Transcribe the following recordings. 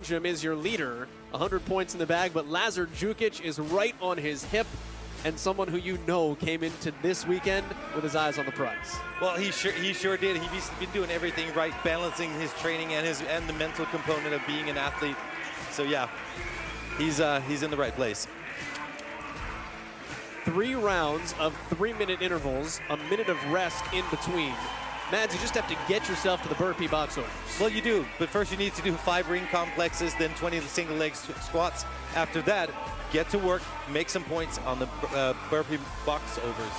Jim is your leader, 100 points in the bag, but Lazar Jukic is right on his hip, and someone who you know came into this weekend with his eyes on the prize. Well, he sure did. He's been doing everything right, balancing his training and the mental component of being an athlete. So yeah, he's in the right place. 3 rounds of 3-minute intervals, a minute of rest in between. Mads, you just have to get yourself to the burpee box overs. Well, you do, but first you need to do 5 ring complexes, then 20 single leg squats. After that, get to work, make some points on the burpee box overs.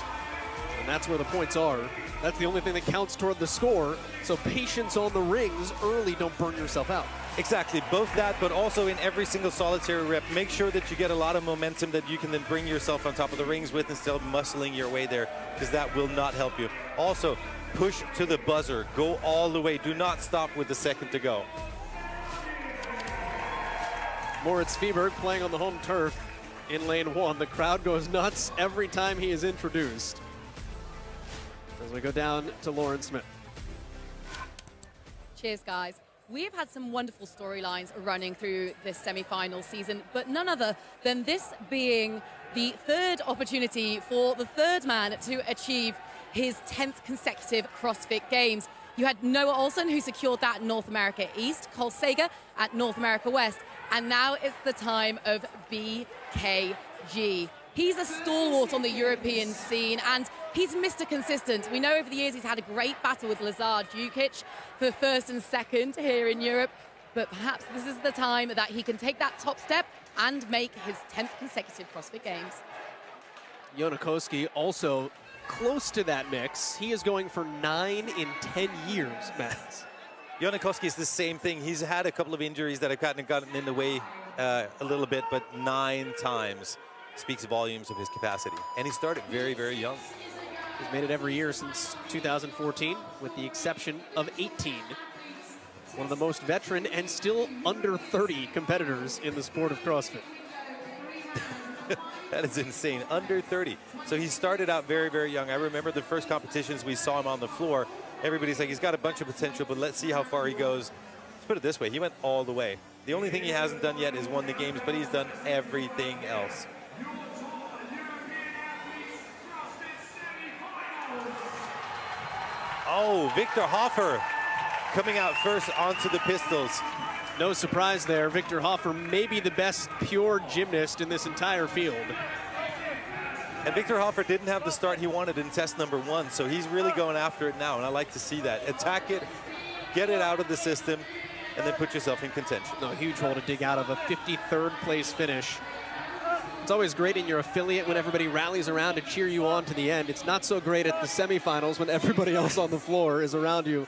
And that's where the points are. That's the only thing that counts toward the score. So patience on the rings early, don't burn yourself out. Exactly, both that, but also in every single solitary rep, make sure that you get a lot of momentum that you can then bring yourself on top of the rings with instead of muscling your way there, because that will not help you. Also, push to the buzzer, go all the way, do not stop with the second to go. Moritz Feberg playing on the home turf in lane 1. The crowd goes nuts every time he is introduced. As we go down to Lauren Smith. Cheers, guys. We've had some wonderful storylines running through this semi-final season, but none other than this being the 3rd opportunity for the 3rd man to achieve his 10th consecutive CrossFit Games. You had Noah Olsen, who secured that North America East, Cole Sager at North America West, and now it's the time of BKG. He's a stalwart on the European scene, and he's Mr. Consistent. We know over the years he's had a great battle with Lazar Jukic for 1st and 2nd here in Europe, but perhaps this is the time that he can take that top step and make his 10th consecutive CrossFit Games. Jonakoski also close to that mix. He is going for 9 in 10 years, Matt. Jonakoski is the same thing. He's had a couple of injuries that have gotten in the way a little bit, but 9 times speaks volumes of his capacity. And he started very, very young. He's made it every year since 2014, with the exception of 18. One of the most veteran and still under 30 competitors in the sport of CrossFit. That is insane, under 30. So he started out very, very young. I remember the first competitions we saw him on the floor. Everybody's like, he's got a bunch of potential, but let's see how far he goes. Let's put it this way, he went all the way. The only thing he hasn't done yet is won the games, but he's done everything else. Oh, Victor Hoffer coming out first onto the pistols. No surprise there. Victor Hoffer may be the best pure gymnast in this entire field. And Victor Hoffer didn't have the start he wanted in test number 1, so he's really going after it now, and I like to see that. Attack it, get it out of the system, and then put yourself in contention. No, huge hole to dig out of, a 53rd place finish. It's always great in your affiliate when everybody rallies around to cheer you on to the end. It's not so great at the semifinals when everybody else on the floor is around you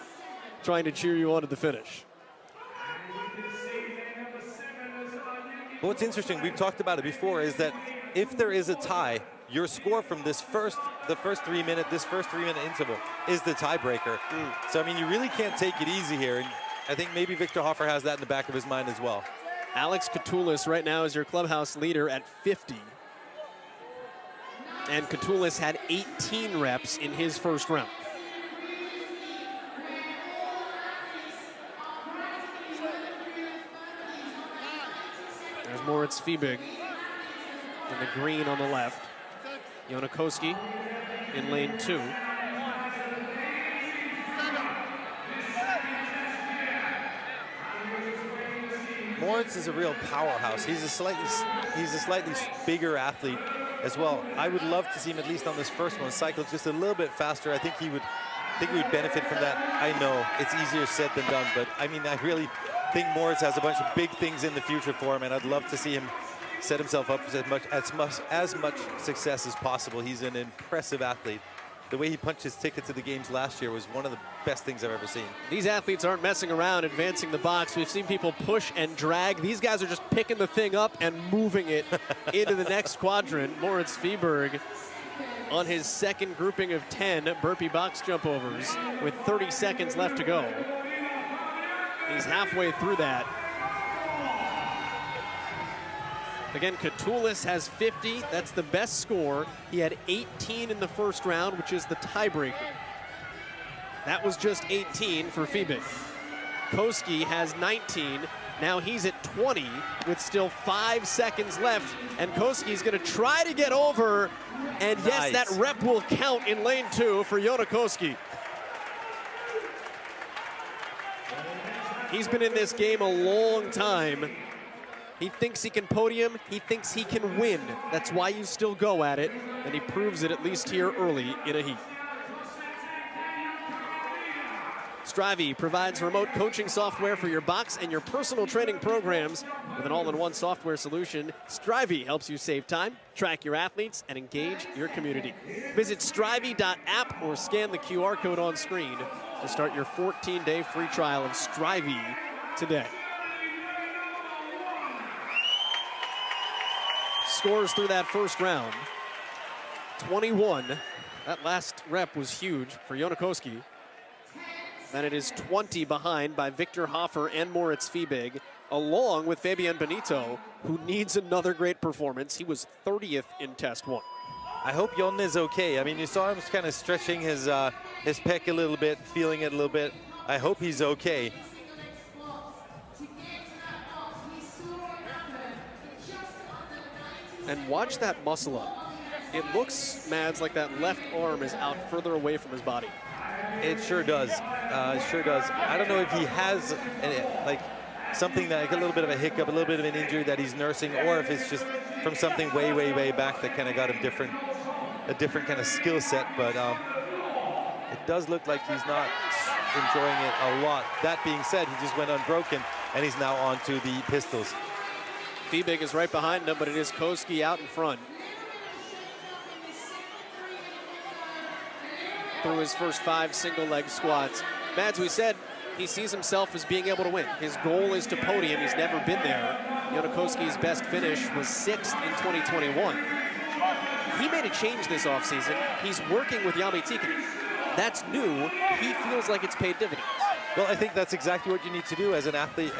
trying to cheer you on to the finish. Well, what's interesting, we've talked about it before, is that if there is a tie, your score from the first 3-minute interval is the tiebreaker. So, I mean, you really can't take it easy here. And I think maybe Victor Hoffer has that in the back of his mind as well. Alex Catoulis right now is your clubhouse leader at 50. And Catoulis had 18 reps in his first round. There's Moritz Feberg in the green on the left. Jonakoski in lane 2. Moritz is a real powerhouse. He's a slightly bigger athlete as well. I would love to see him, at least on this first one, cycle just a little bit faster. I think he would benefit from that. I know it's easier said than done, but I mean, I really think Moritz has a bunch of big things in the future for him, and I'd love to see him set himself up for as much success as possible. He's an impressive athlete. The way he punched his ticket to the games last year was one of the best things I've ever seen. These athletes aren't messing around advancing the box. We've seen people push and drag. These guys are just picking the thing up and moving it into the next quadrant. Moritz Feberg on his 2nd grouping of 10 burpee box jump overs with 30 seconds left to go. He's halfway through that. Again, Catoulis has 50. That's the best score. He had 18 in the first round, which is the tiebreaker. That was just 18 for Feberg. Koski has 19. Now he's at 20 with still 5 seconds left, and Koski's going to try to get over, and yes, that rep will count in lane 2 for Jona Koski. He's been in this game a long time. He thinks he can podium, he thinks he can win. That's why you still go at it, and he proves it at least here early in a heat. Strivey provides remote coaching software for your box and your personal training programs. With an all-in-one software solution, Strivey helps you save time, track your athletes, and engage your community. Visit strivey.app or scan the QR code on screen to start your 14-day free trial of Strivey today. Scores through that first round, 21. That last rep was huge for Jona Koski. And it is 20 behind by Victor Hofer and Moritz Fiebig, along with Fabian Benito, who needs another great performance. He was 30th in test 1. I hope Jona is okay. I mean, you saw him kind of stretching his pec a little bit, feeling it a little bit. I hope he's okay. And watch that muscle up. It looks, Mads, like that left arm is out further away from his body. It sure does. It sure does. I don't know if he has like something like a little bit of a hiccup, a little bit of an injury that he's nursing, or if it's just from something way, way, way back that kind of got him a different kind of skill set. But it does look like he's not enjoying it a lot. That being said, he just went unbroken, and he's now on to the pistols. Fiebig is right behind him, but it is Koski out in front. Through his first 5 single leg squats. Mads, we said he sees himself as being able to win. His goal is to podium. He's never been there. Jona Koski's best finish was 6th in 2021. He made a change this offseason. He's working with Jami Tikkanen. That's new. He feels like it's paid dividends. Well, I think that's exactly what you need to do as an athlete.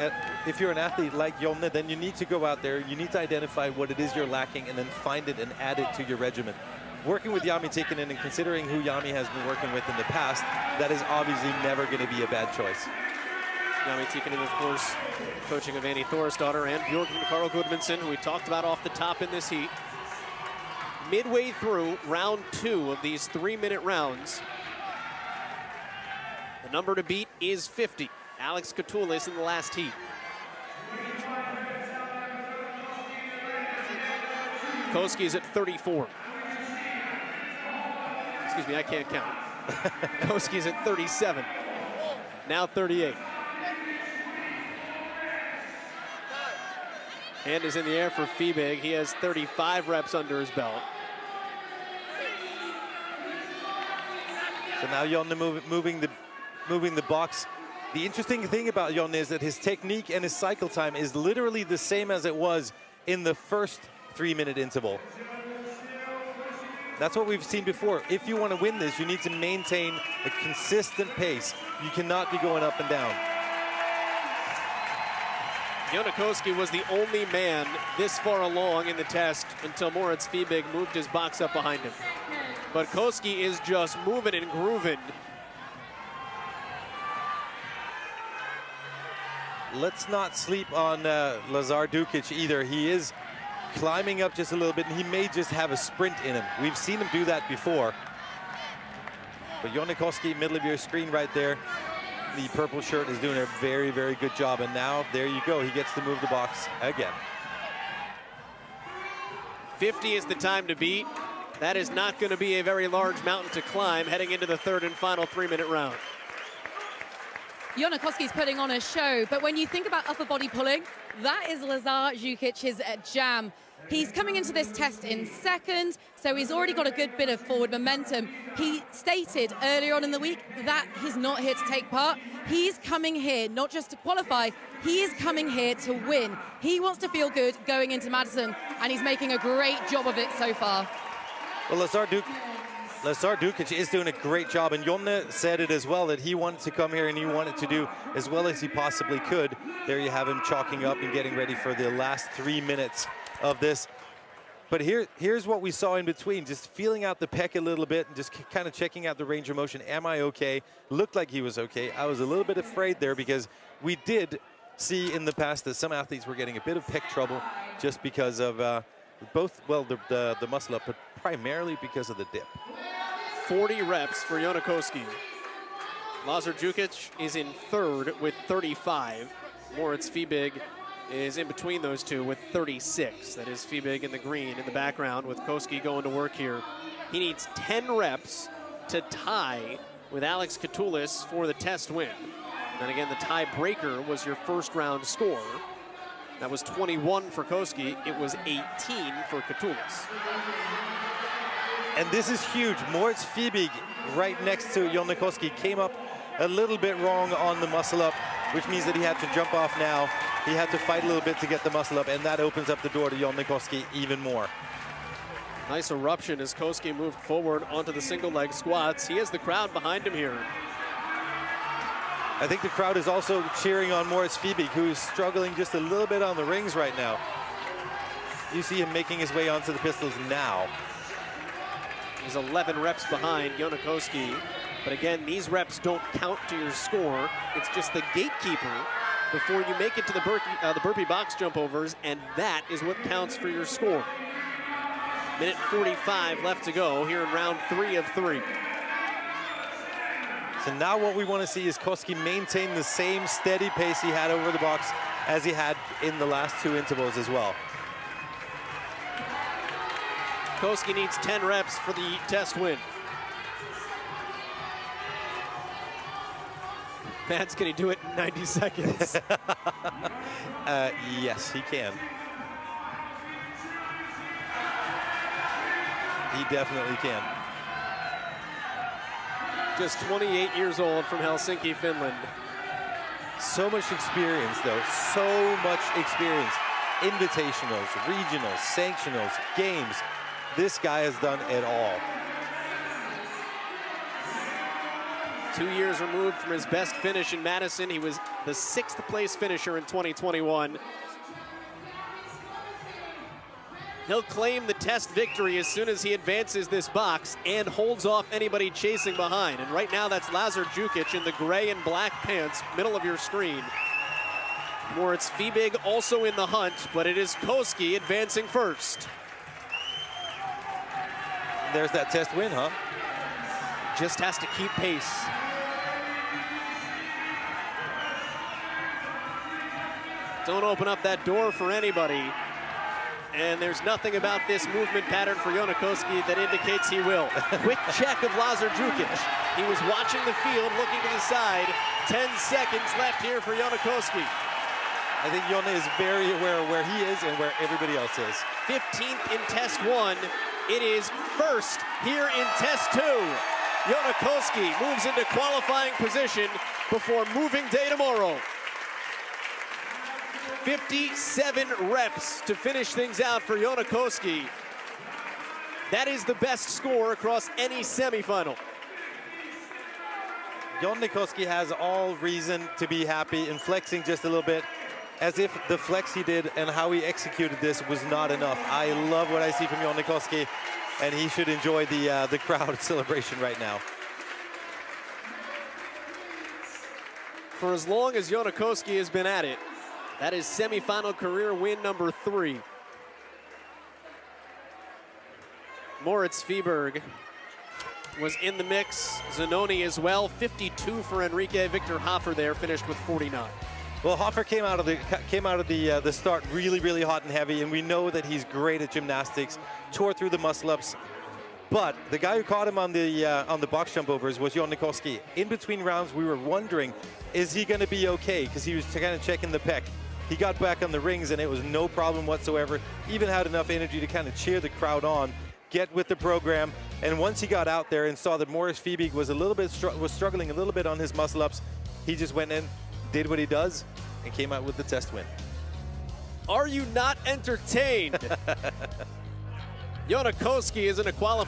If you're an athlete like Jona, then you need to go out there, you need to identify what it is you're lacking, and then find it and add it to your regimen. Working with Jami Tikkanen and considering who Jami has been working with in the past, that is obviously never going to be a bad choice. Jami Tikkanen, of course, coaching of Annie Thorisdottir and Bjorgen Carl Gudmundsson, who we talked about off the top in this heat. Midway through round 2 of these 3-minute rounds, the number to beat is 50. Alex Katulis in the last heat. Koski's at 34. Excuse me, I can't count. Koski's at 37. Now 38. Hand is in the air for Fiebig. He has 35 reps under his belt. So now Jona moving the box. The interesting thing about Jona is that his technique and his cycle time is literally the same as it was in the first 3-minute interval. That's what we've seen before. If you want to win this, you need to maintain a consistent pace. You cannot be going up and down. Jona Koski was the only man this far along in the test until Moritz Fiebig moved his box up behind him. But Koski is just moving and grooving. Let's not sleep on Lazar Dukic either. He is climbing up just a little bit, and he may just have a sprint in him. We've seen him do that before. But Jona Koski, middle of your screen right there, the purple shirt, is doing a very, very good job. And now, there you go, he gets to move the box again. 50 is the time to beat. That is not going to be a very large mountain to climb heading into the 3rd and final 3-minute round. Jona Koski's putting on a show, but when you think about upper body pulling, that is Lazar Dukic's jam. He's coming into this test in 2nd, so he's already got a good bit of forward momentum. He stated earlier on in the week that he's not here to take part. He's coming here not just to qualify, he is coming here to win. He wants to feel good going into Madison, and he's making a great job of it so far. Well, Lazar Dukic is doing a great job, and Jona said it as well, that he wanted to come here and he wanted to do as well as he possibly could. There you have him chalking up and getting ready for the last 3 minutes of this. But here's what we saw in between, just feeling out the pec a little bit and just kind of checking out the range of motion. Am I okay? Looked like he was okay. I was a little bit afraid there because we did see in the past that some athletes were getting a bit of pec trouble just because of both, well, the muscle up, but primarily because of the dip. 40 reps for Jonakoski. Lazar Jukic is in third with 35. Moritz Fiebig is in between those two with 36. That is Fiebig in the green in the background with Koski going to work here. He needs 10 reps to tie with Alex Katulis for the test win. And again, the tiebreaker was your first round score. That was 21 for Koski. It was 18 for Katulis. And this is huge. Moritz Fiebig right next to Jonakoski came up a little bit wrong on the muscle up, which means that he had to jump off now. He had to fight a little bit to get the muscle up, and that opens up the door to Jonakoski even more. Nice eruption as Koski moved forward onto the single leg squats. He has the crowd behind him here. I think the crowd is also cheering on Moritz Fiebig, who's struggling just a little bit on the rings right now. You see him making his way onto the pistols now. He's 11 reps behind Jonakoski. But again, these reps don't count to your score. It's just the gatekeeper before you make it to the burpee box jump overs, and that is what counts for your score. Minute 45 left to go here in round 3 of 3. So now what we want to see is Koski maintain the same steady pace he had over the box as he had in the last 2 intervals as well. Koski needs 10 reps for the test win. Mads, can he do it in 90 seconds? Yes, he can. He definitely can. Just 28 years old from Helsinki, Finland. So much experience, though. So much experience. Invitationals, regionals, sanctionals, games. This guy has done it all. 2 years removed from his best finish in Madison. He was the 6th place finisher in 2021. He'll claim the test victory as soon as he advances this box and holds off anybody chasing behind. And right now that's Lazar Jukic in the gray and black pants, middle of your screen. Moritz Fiebig also in the hunt, but it is Koski advancing first. There's that test win, huh? Just has to keep pace. Don't open up that door for anybody. And there's nothing about this movement pattern for Jonakoski that indicates he will. Quick check of Lazar Jukic. He was watching the field, looking to the side. 10 seconds left here for Jonakoski. I think Jona is very aware of where he is and where everybody else is. 15th in test 1. It is first here in test 2. Jonakoski moves into qualifying position before moving day tomorrow. 57 reps to finish things out for Jonakoski. That is the best score across any semifinal. Jonakoski has all reason to be happy and flexing just a little bit, as if the flex he did and how he executed this was not enough. I love what I see from Jonakoski, and he should enjoy the crowd celebration right now. For as long as Jonakoski has been at it, that is semifinal career win number 3. Moritz Fiebig was in the mix. Zanoni as well. 52 for Enrique. Victor Hoffer there finished with 49. Well, Hoffer came out of the start really hot and heavy, and we know that he's great at gymnastics. Tore through the muscle ups, but the guy who caught him on the box jump overs was Jonakoski. In between rounds, we were wondering, is he going to be okay? Because he was kind of checking the pec. He got back on the rings, and it was no problem whatsoever. Even had enough energy to kind of cheer the crowd on, get with the program. And once he got out there and saw that Moritz Fiebig was struggling a little bit on his muscle ups, he just went in, did what he does, and came out with the test win. Are you not entertained? Jonakoski is in a qualifying.